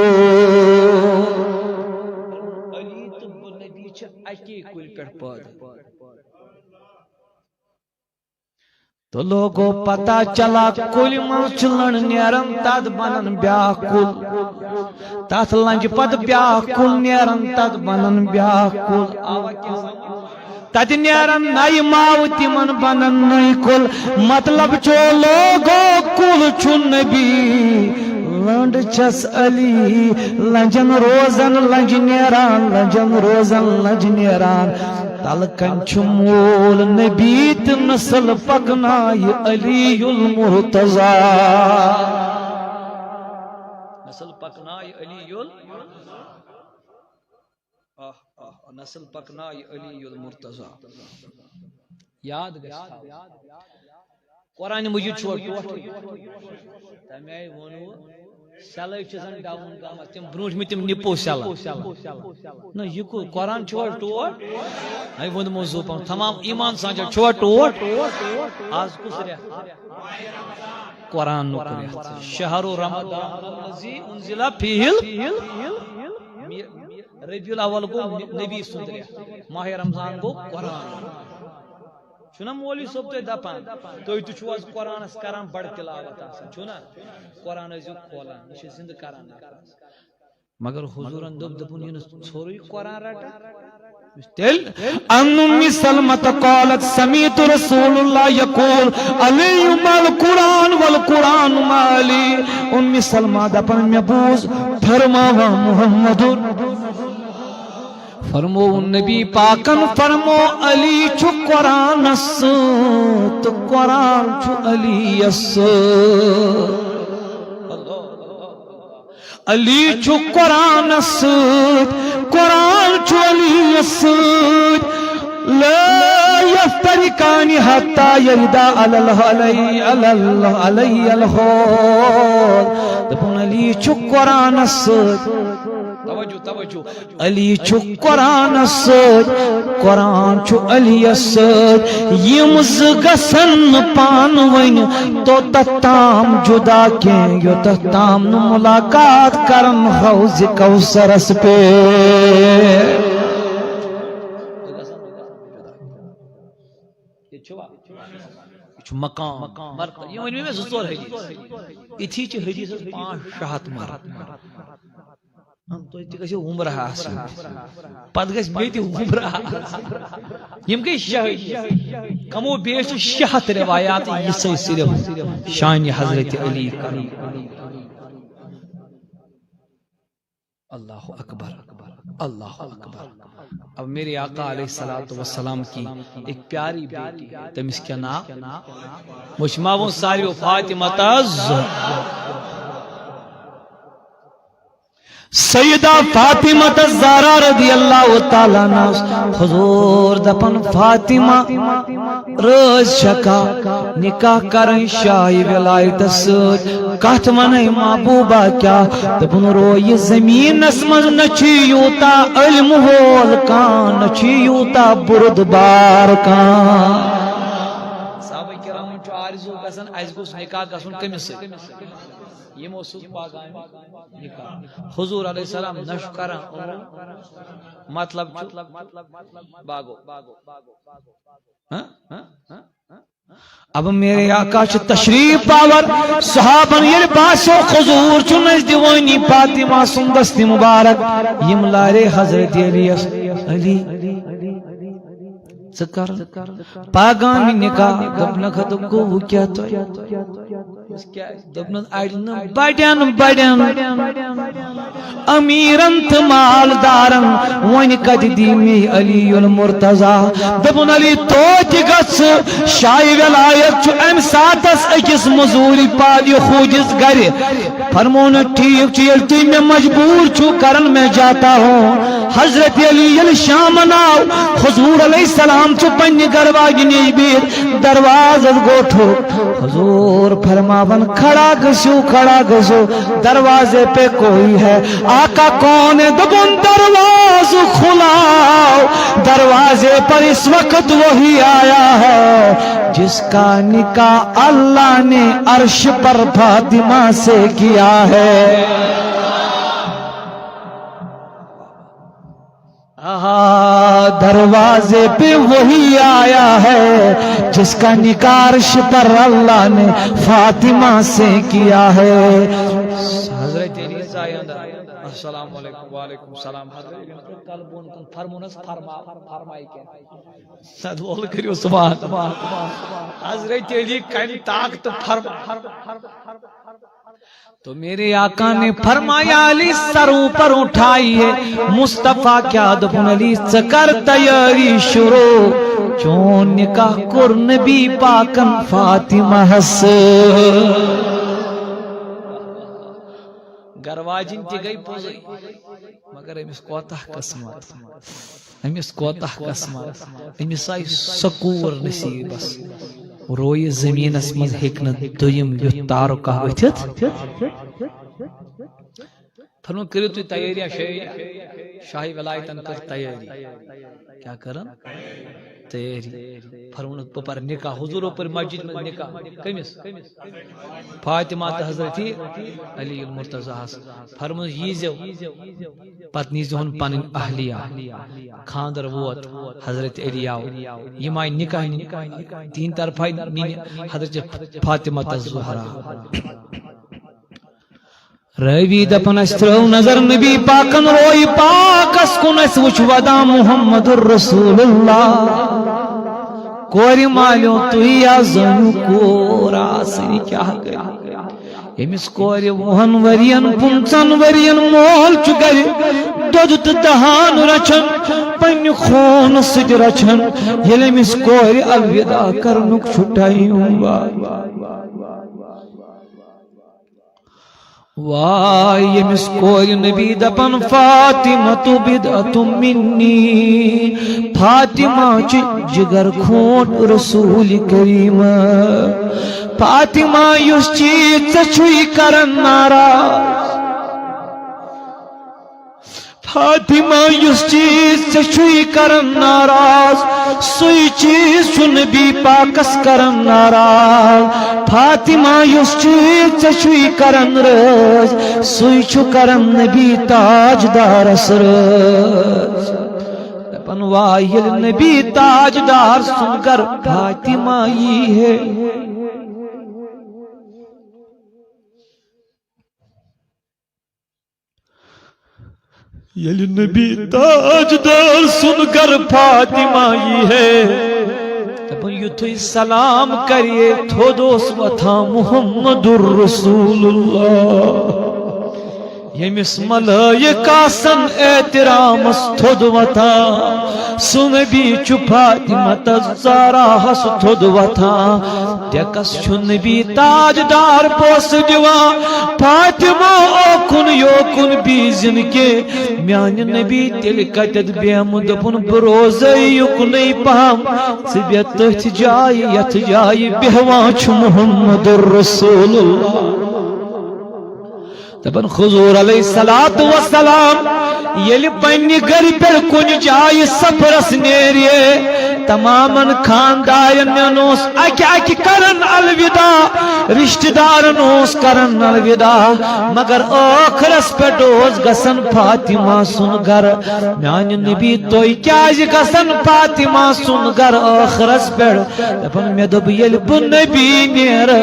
علی تو نبی چھو اکی کل پیٹ پاد تو لوگو پتا چلا کل من چلن نیرن تد بنن بیا کل تات لنج پد بیا کل نیرن تد بنن بیا کل تد نیرن نئی ماو تمن بنن نئی کل مطلب چو لوگو کل چون نبی لنڈ چس علی لنجن روزن لنج نیران لنجن روزن لنج نیران تلکن چمول نبیت نسل پکنائی علی المرتضی نسل پکنائی علی نسل پکنائی علی المرتضی یاد گئی قرآن مجید چھوڑ تمہیں ونو سیلے چزن ڈاون گام تم بروج میں تم نپو سیلا نہ یہ کو قرآن چھوڑ ٹوٹ ای ون موضوع پر تمام ایمان سانجا چھوڑ ٹوٹ آج کس رہ قرآن نو کرے شہر رمضان الذی انزل فیہ ربیع الاول کو نبی سندرے ماہ رمضان کو قرآن چھنا مولی صاحب تو دپان تو چھو از قرآن اس کران بڑ تلاوت آسان چھنا قرآن ازیو کھولان یہ زند کران مگر حضورن دپن یہ چھوری قرآن رٹا تل ان ام سلمۃ قالت سمعت رسول اللہ یقول علی القرآن والقرآن مالی ام سلمہ دپن میں بوز فرماوا محمد فرمو نبی پاکن فرمو علی چھو قرآن اس تو قرآن چھو علی اس علی چھو قرآن اس قرآن چھو علی اس لا یفترکانی حتی یردا علی الحول دپن علی چھو قرآن اس توجہ توجہ علی چھ قرآن سۭتۍ قرآن چھ علی سۭتۍ یِم زٕ گژھن پان ؤنۍ توٚتتھ تام جدا کینٛہہ یوٚتتھ تام نہٕ ملاقات کرن حوض کوثرس پہ مقام یہ ون میں زٕ ژور حدیث اتھی چھ حدیث 5-6 ہتھ مرد تہ گژھو عمرہ آسن پتہ گژھِ بیٚیہِ تہِ عمرہ یم گٔے 6 کمو بیش 6 ہتھ روایات یہ صرف شان حضرت علی اللہ اکبر اللہ اکبر. اب میرے آقا علیہ السلام کی ایک پیاری بیٹی ہے تمس کیا نام مشماون ساریو فاطمہ سیدہ فاطمہ الزہرا رضی اللہ تعالیٰ عنہ. حضور دپن فاطمہ رز شکا نکاح کرن شاہ ولایت ست کت ون محبوبہ کیا دپن رو یہ زمین من نچ یوتا علم وول کان نچ یوتا بردبار کان. صحابہ کرام چھ آرزو گژھان اس گوس نکاح گژھن کمس سۭتۍ یمو سۭتۍ پاگان نکاح. حضور علیہ السلام نش کران مطلب باغو. اب میرے آقا چھ تشریف پاور صحابن یل باسو حضور چھ نزدیوانی فاطمہ سن دست مبارک یم لارے حضرت علی ذکر پاگان نکاح دپن خط گو کیا تو دپن اڑن بڑن بڑن امیرن تو مالدارن ون کت دی می علی المرتضی دپن علی توت گس شاہ ولایت چھ ام ساتس اکس مزوری پال خوجس گر فرمون ٹھیک چھ یل تھی میں مجبور چھو کرن میں جاتا ہوں. حضرت علی یل شام ناو حضور علیہ السلام چھ پنہ گرواج نش بید درواز گوٹھو حضور فرماون کھڑا گسو دروازے پہ کوئی ہے. آقا کون ہے دبن درواز کھلاؤ. دروازے پر اس وقت وہی آیا ہے جس کا نکاح اللہ نے عرش پر فاطمہ سے کیا ہے. دروازے پہ وہی آیا ہے جس کا نکاح عرش پر اللہ نے فاطمہ سے کیا ہے. حضرت علی السلام علیکم وعلیکم السلام. حضرت علی کن طاقت فرما تو میرے آقا نے فرمایا علی سر اوپر اٹھائیے مصطفیٰ کیا دپن علی کر تیاری شروع چون نکاح کر نبی پاکن فاطمہ ہس. گرواجن تی گئی پوزی مگر امس کوتاہ قسمت امس آئی سکور نصیبس روی زمینس مز ہیکن دویم یوت تارک ورتھت فرمون کریو تھی تیاری شاہی ولایتن کر تیاری کیا کرن تیاری فرمون پر نکاح حضور پر مسجد میں نکاح کمس فاطمہ حضرت علی المرتضی فرمون ییزو پت نیزہن پنن اہلیہ خاندر ووت حضرت علی آو یم آئی نکاح تین طرف حضرت فاطمہ الزہرا. روی دپن استرو نظر نبی پاکن روی پاکس کن اس وچ ودا محمد الرسول اللہ کوری مالیو توی آزنو کورا سنی کیا گئی امس کوری وہن ورین پنچن ورین مول چکر دودت دہان رچن پن خون سج رچن یل امس کوری الوداع کرنک چھٹائیوں وائی یمس کوئی نبی دپن فاطمہ بدعت منی فاطمہ چی جگر کھوٹ رسول کریم فاطمہ یس چیز چچوئی کرن نارا فاطمہ یس چیز ژے کرن ناراض سوئی چیز چھ نبی پاکس کرن ناراض فاطمہ یس چیز ژے کرن رٲض سوئی چھ کرن نبی تاجدارس رٲض دپن واے ییٚلہِ نبی تاجدار سُنٛد گر فاطمہ یی ہے ییٚلہِ نبی تاجدار سُنٛد گر فاطمہ یی ہے دپن یُتھُے سلام کرے تھوٚد اوس وۄتھان محمد الرسول اللہ ییٚمِس ملٲیِک آسن احترامس تھوٚد وۄتھان سُہ نبی چھُ فاطمہ تس زہراہس تھوٚد وۄتھان ٹیکس چھُ نبی تاجدار پونٛسہٕ دِوان فاطمہ اوکُن یوکُن بیٖزِن کینٛہہ میانہِ نبی تیٚلہِ کتٮ۪تھ بیہمہٕ دوٚپُن بہٕ روزے یُکنُے پہم ژٕ بیٚہہ تٔتھۍ جایہِ یتھ جایہِ بیہوان چھُ محمد الرسول اللہ دپن حضور علیہ الصلوۃ والسلام ییٚلہِ پننہِ گرِ پٮ۪ٹھ کُنہِ جایہِ سفرس نیرِ تمامن خاندارن اوس اکہِ کرن الوداع رشتہ دارن اوس کرن الوداع مگر ٲخرس پٮ۪ٹھ اوس گژھن فاطمہ سُنٛد گر میانہِ نبی تُہۍ کیازِ گژھن فاطمہ سُنٛد گر ٲخرس پٮ۪ٹھ دپن مےٚ دوٚپ ییٚلہِ بہٕ نبی نیرٕ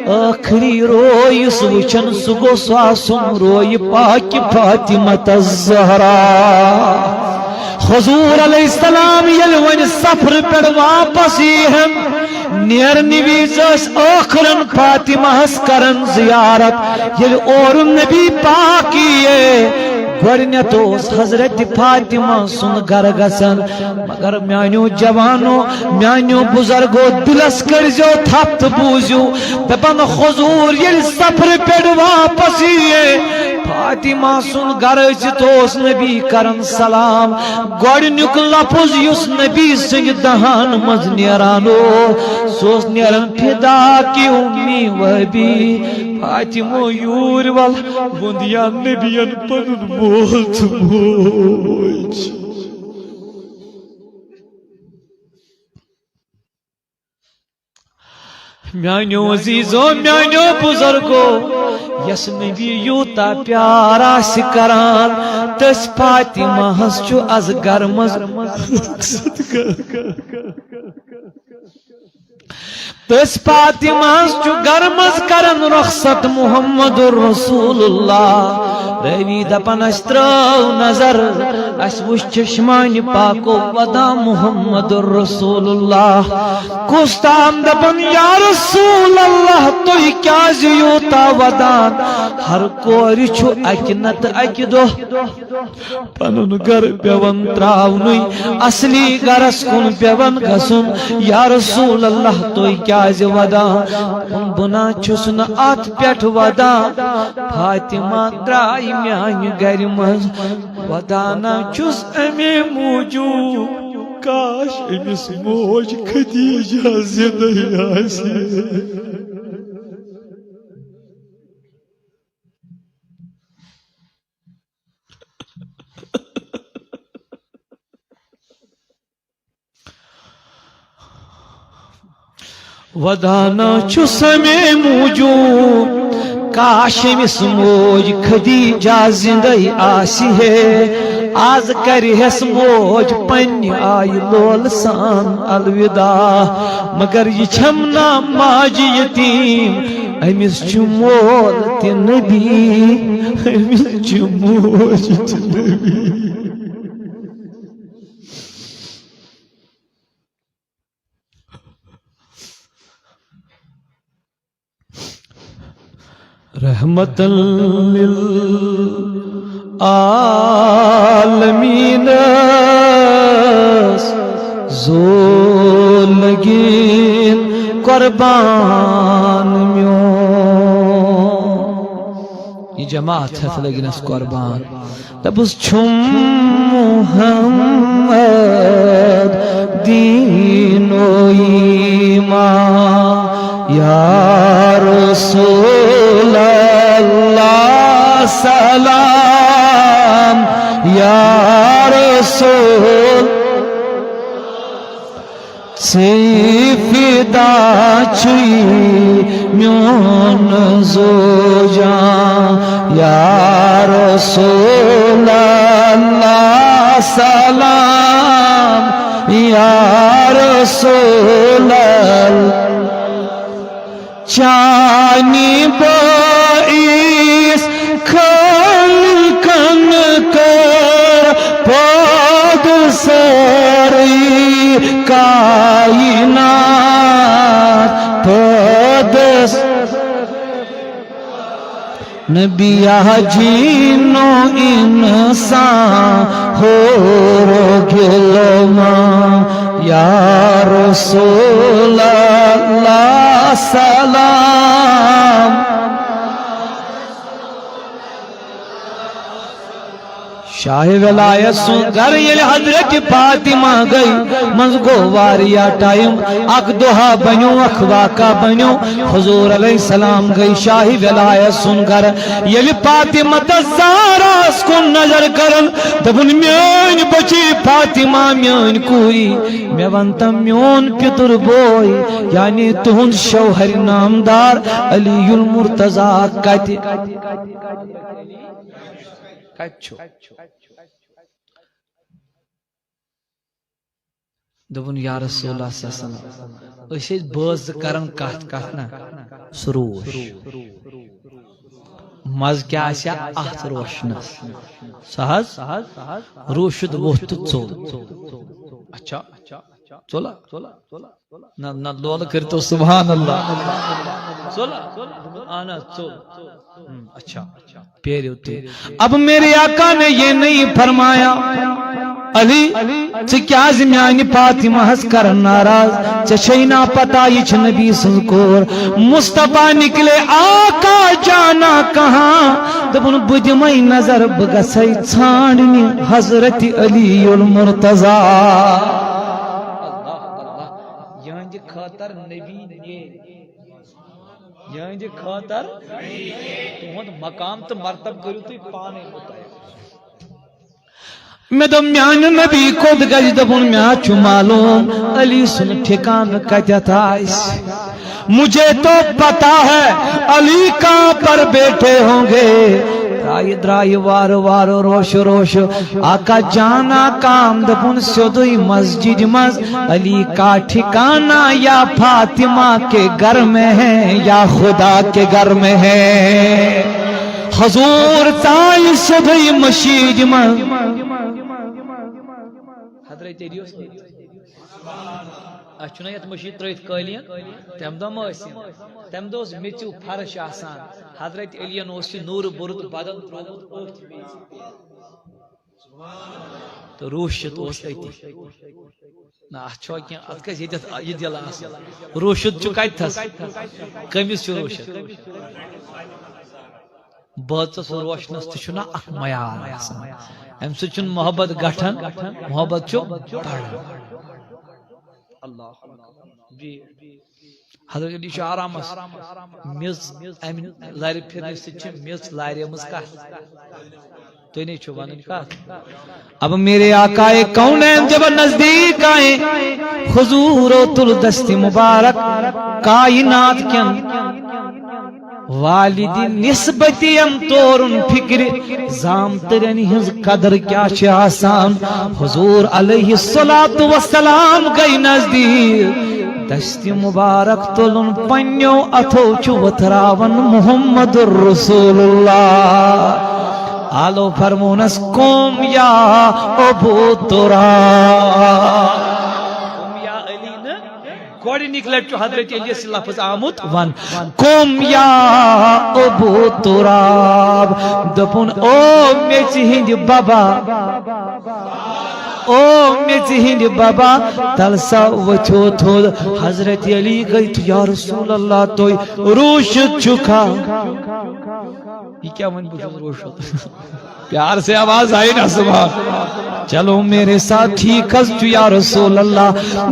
ٲخری رو یُس وٕچھن سُہ گوٚژھ آسُن رویہِ پاکہِ فاطمہ الزہرا حضور علیہ السلام یل ون سفر پہ واپس یہن نیرن وز ٲخرن فاطمہ کرن زیارت یل اور نبی پاک گۄڈنیٚتھ اوس حضرت فاطمہ سُنٛد گر گژھن مگر میانیو جوانو میانیو بزرگو دلس کٔرزیو تھپ تہٕ بوٗزِو دپن حضور ییٚلہِ سفرٕ پٮ۪ٹھ واپس یِیے فاطمہ سُنٛد گر أژِتھ اوس نبی کرن سلام گۄڈنیُک لفظ یُس نبی سٕنٛدِ دہان منٛز نیران اوس سُہ اوس نیران فدا کی امی وحبی فاطمہ یوٗرۍ ول ووٚن نبیَن پنُن مول تہٕ موج میانیو عزیزو میانیو بزرگو یس نبی یوٗتاہ پیار آسہِ کران تٔس فاطمہ ہس چھُ از گر منٛز تس فاطمہ چھُ گر منٛز کرن رخصت محمد الرسول اللہ روی دپن اس ترٲو نظر اس وٕچھ چشمانہِ پاکو ودان محمد الرسول اللہ کُس تام دپن یا رسول اللہ تُہۍ کیازِ یوٗتاہ ودان ہر کورِ چھُ اکہِ نتہٕ اکہِ دۄہ پنُن گر پیوان تراونُے اصلی گرس کُن پیوان گژھُن یا رسول اللہ تُہۍ کیازِ ودان بنا چھُس نہٕ اتھ پٮ۪ٹھ ودان فاطمہ درٛاے میانہِ گرِ منٛز ودانا چھُس امے موٗجوٗب کاش أمِس موج خدیجہ زِندَے آسہِ ودانا چھُس امے موٗجوٗب کاش أمِس موج خدیجہ زِندَے آسہِ ہے آز کرِہس موج پننہِ آیہِ لولہٕ سان الوداع مگر یہِ چھم نا ماجہِ یتیٖم أمِس چھُ مول تہِ نبی أمِس چھُ موج تہِ نبی رحمت للعالمین زو لگین قربان میون یہ جماعت ہے لگین اس قربان دبس چھم محمد دین و ایمان یا رسول اللہ سلام یا فدا چھئی میون زوجا یا رسول اللہ سلام یا رسول اللہ چانی باعث خلقن کر پاد ساری کائنات پاد نبی جینو انسان ہو گلما یا رسول اللہ سلام شاہ ولایت سن گھر یل حضرت فاطمہ گئی منز گو واریا ٹائم اک دہا بنیو اک واقع بنیو حضور علیہ السلام گئی شاہ ولایت سن گھر یل فاطمہ تزارا اس کو نظر کرن دبن میون بچی فاطمہ میون کوری میں ونتا میون پتر بوئی یعنی تہند شوہر نامدار علی المرتضی کتی کچھو دبن یا رسول اللہ صلی اللہ علیہ وسلم اسے باز کرن کہت نا سروش مز کیا آسیا ات روشنس سہز روشد ووت ژول اچھا ژولا نہ لول کرتو سبحان اللہ ژولا آنا ژول اچھا پیریو تے اب میرے آقا نے یہ نہیں فرمایا علی کیا میانی فاطمہ ہس کر ناراض چشینا پتا یہ نبی سنکور مصطفیٰ نکلے آقا جانا کہاں دبن بدمائی نظر بگسائی چھاننی حضرت علی المرتضی یہاں جی خاطر نبی یہاں جی خاطر تہند مقام تو مرتب کرو تو پانے متعلق میں دم میان نبی خود گج دبن میں چھو معلوم علی سن ٹھکان کتت آئیس مجھے تو پتا ہے علی کہاں پر بیٹھے ہوں گے درائی وار روش روش آقا جانا کام دبن سیدوئی مسجد مز علی کا ٹھکانہ یا فاطمہ کے گھر میں ہے یا خدا کے گھر میں ہے حضور تائی سیدوئی مسجد مز حضرت ایریوس اچھو نا یت مشید ترائیت قائلین تم دو موسیم تم دوز میچو فرش آسان حضرت علیہ نوسی نور برد بدن ترامت اوٹ بیز تو روشت اوس ایتی نا اچھو کیا ادکس یہ دل آسان روشت چو کائت تھس کمیس چو روشت بہت سو روشنس تشنا اک میار آسان ام سچن محبت گٹھن محبت چو پڑھ اللہ جی حضرت علی شاہ آرامس میز امن لار پھرنے سچ میز لارے مز کا تو نہیں چھو ونن کا اب میرے آقا کونین جب نزدیک آئے حضور و تل دست مبارک کائنات کین والدی نسبتی ام تورن فکر زام ترنی ہز قدر کیا چھ آسان حضور علیہ السلام گئی نزدیک دست مبارک تلن پنیو اتھو چو وتراون محمد الرسول اللہ آلو فرمونس قوم یا ابو تراب گوڑی نکلے چو حضرت علیہ سے لفظ آمد ون قوم یا ابو تراب دپن او میچی ہند بابا او میچی ہند بابا تلسا وچو تھود حضرت علی گئی تو یا رسول اللہ تو روشت چکا یہ کیا من بجھو روشت پیار سے آواز آئی نا سبحان چلو میرے ساتھ ٹھیک ہستو یا رسول اللہ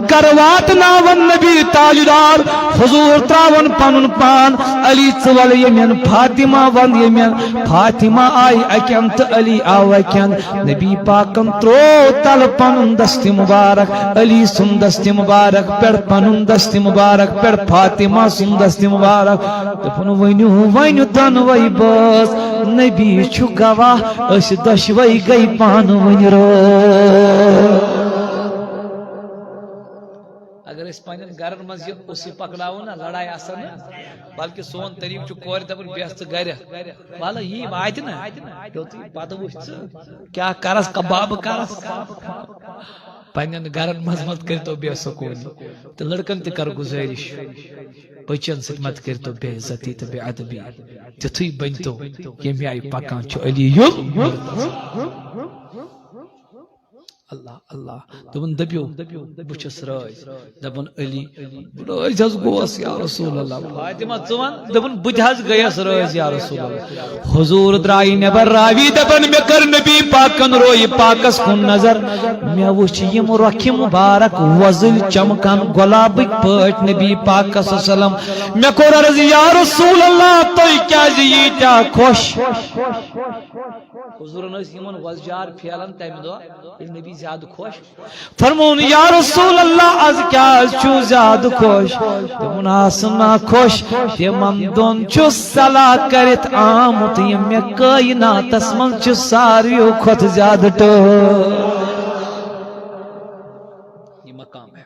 کروات ناون نبی تاجدار حضور تراون پنن پان علی چول یمین فاطمہ وند یمین فاطمہ آئی اکیم تو علی آو اکیم نبی پاکم ترو تل پنن دست مبارک علی سن دست مبارک پڑ پنن دست مبارک پڑ فاطمہ سن دست مبارک دپن ونیو دنوئی بس نبی چھو گواہ اس دشوئی گئی پان ون رو اگر اس پانین گرن مز یہ اسی پکڑاؤ نا لڑائی آسان بلکہ سون طریق چھ کور دپن بیست گرے والا یہ وات نا پتہ وچھ کیا کرس کباب کرس پانین گرن مز مت کرتو بے سکون تو لڑکن تہ کر گزارش بچن ست مت کرتو بے عزتی تو بے ادبی تتھی بنتو یمی آئی پکان چھ علی اللہ اللہ دبن دبیو بچس راز دبن علی راز حض گوس یا رسول اللہ فاطمہ ژوان دبن بت حض گیس راز یا رسول اللہ حضور درائی نبر راوی دبن مے کر نبی پاکن روئی پاکس کن نظر مے وچھ یم رخ مبارک وزل چمکان گلاب پٹ نبی پاک صلی اللہ علیہ وسلم مے کور عرض یا رسول اللہ تو کیا جی کیا خوش حضور نے یمن وزجار پھیلن تم دو نبی زیادہ خوش فرمون یا رسول اللہ از کیا چھو زیادہ خوش تمن آسما خوش تمن دون چھو صلاح کرت آمت یم کائنات من چھو ساریو کھت زیادہ ٹو یہ مقام ہے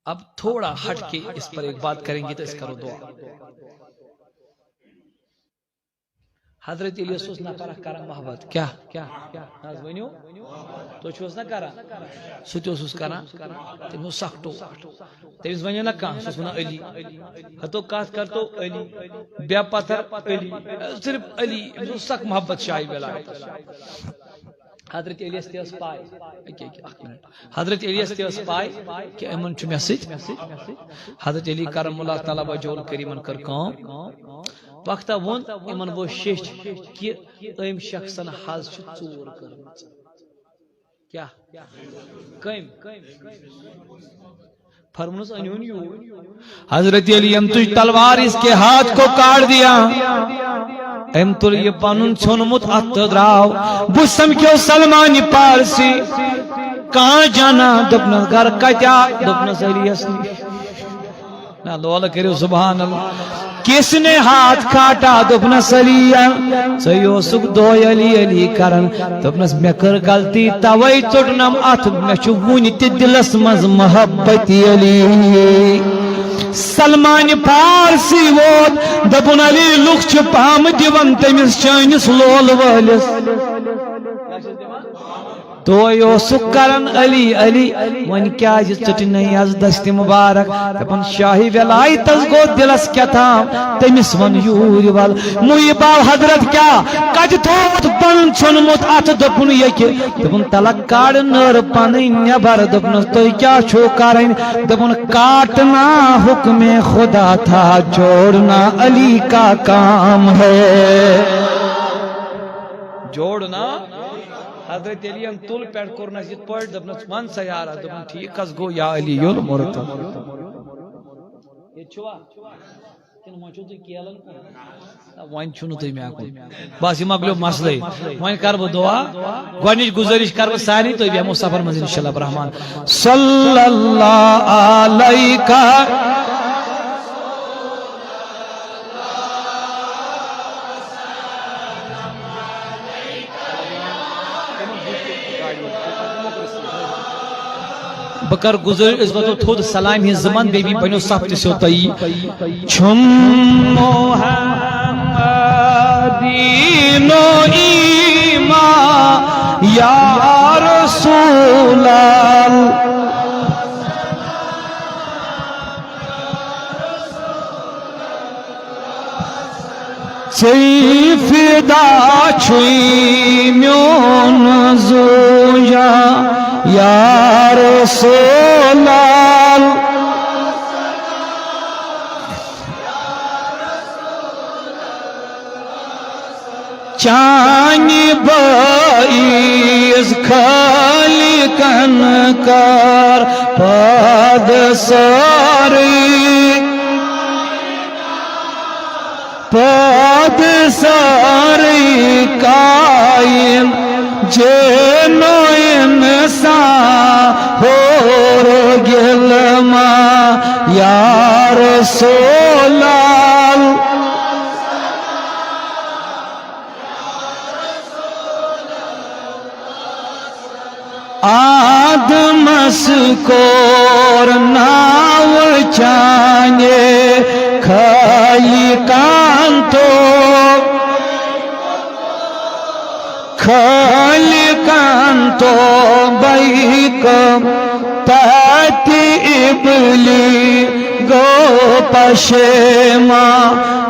اب تھوڑا ہٹ کے اس پر ایک بات کریں گے تو اس کرو دعا حضرت الیاس اس نہ کرا محبت کیا ناز ونیو تو چھوس نہ کرا سوتیوس اس کرا تمو سخٹو تمس ونیو نہ کان سوس ونہ علی ہتو کات کرتو علی بے پتھر علی صرف علی سخت محبت شاہی ولایت حضرت الیاس تیس پائے حضرت الیاس تیس پائے کہ امن چھ میسج حضرت علی کرم اللہ تعالی بجول کریمن کر کام وقتا ون امن وہ شش کہ ام شخصن حض چور کرمت کیا کم فرمانس انیون یو حضرت علی ام تجھ تلوار اس کے ہاتھ کو کاٹ دیا ام تل یہ پنن چھنمت ات دراو بسم کیو سلمان پارسی کہاں جانا دپن گھر کتیا دپن الیاس نا لولا کرو سبحان اللہ کس نے ہاتھ کاٹا دپنس علی سیو سک دو علی علی کرن دپنس میں کر غلطی توئی ٹوٹنم ات میں چھ ون تہ دلس مز محبت علی سلمان پارسی ووت دپن علی لوک چھ پام دیون تمس چانس لول وٲلِس تو یو سکرن علی علی ون کیا چٹنی از دست مبارک دپن شاہی ولایت از گو دلس کیا تھا تمس ون یور ول محبا حضرت کیا کج تھوت پن چھنمت ات دپن یک دپن تلک کاڑ نر پن نبر دپن تو کیا چھو کرن دپن کاٹنا حکم خدا تھا جوڑنا علی کا کام ہے جوڑنا حضرت علی ہم تل پیٹ کرنا جت پڑ دپنس من سیارہ دپن ٹھیک اس گو یا علی المرتضی یہ چھوا کن مچو تو کیلن وان چھنو تو میں کو بس یہ مگلو مسئلے وان کربو دعا گونیش گزارش کربو ساری تو بیمو سفر مز انشاءاللہ برحمان صلی اللہ علیکہ بکر گزر اس وقت تھود سلام ہی زمان بے بھی بنو صاحب تسو تئی چھم محمدین و ایمان یا رسول اللہ چی فدا چھوئی میون زویا یا رسول اللہ چانی بائیز خالقن کار پاد ساری پاد ساری قائم جنو انسان ہور گلما یا رسول اللہ آدمس کور ناو چانے کھائی کانتو بیکم تاتی ابلی گو پشیما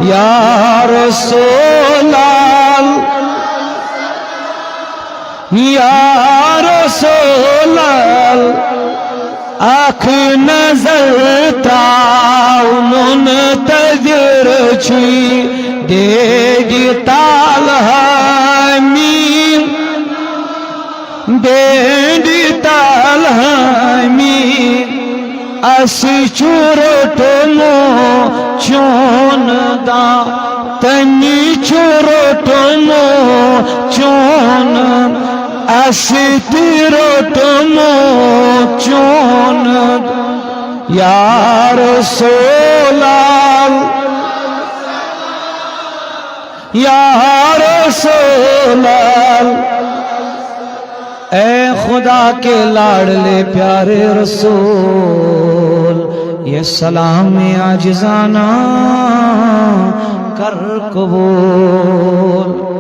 یا رسول اللہ یا رسول اللہ آنکھ نظر تاو منتظر چھوئی دیگی تال حمیم دیگی تال حمیم اسی چورٹمو چون دا تنی چورٹمو چون اسی تیروٹمو چون یا رسول اللہ یا رسول اللہ اے خدا کے لاڈلے پیارے رسول یہ سلام عاجزانہ کر قبول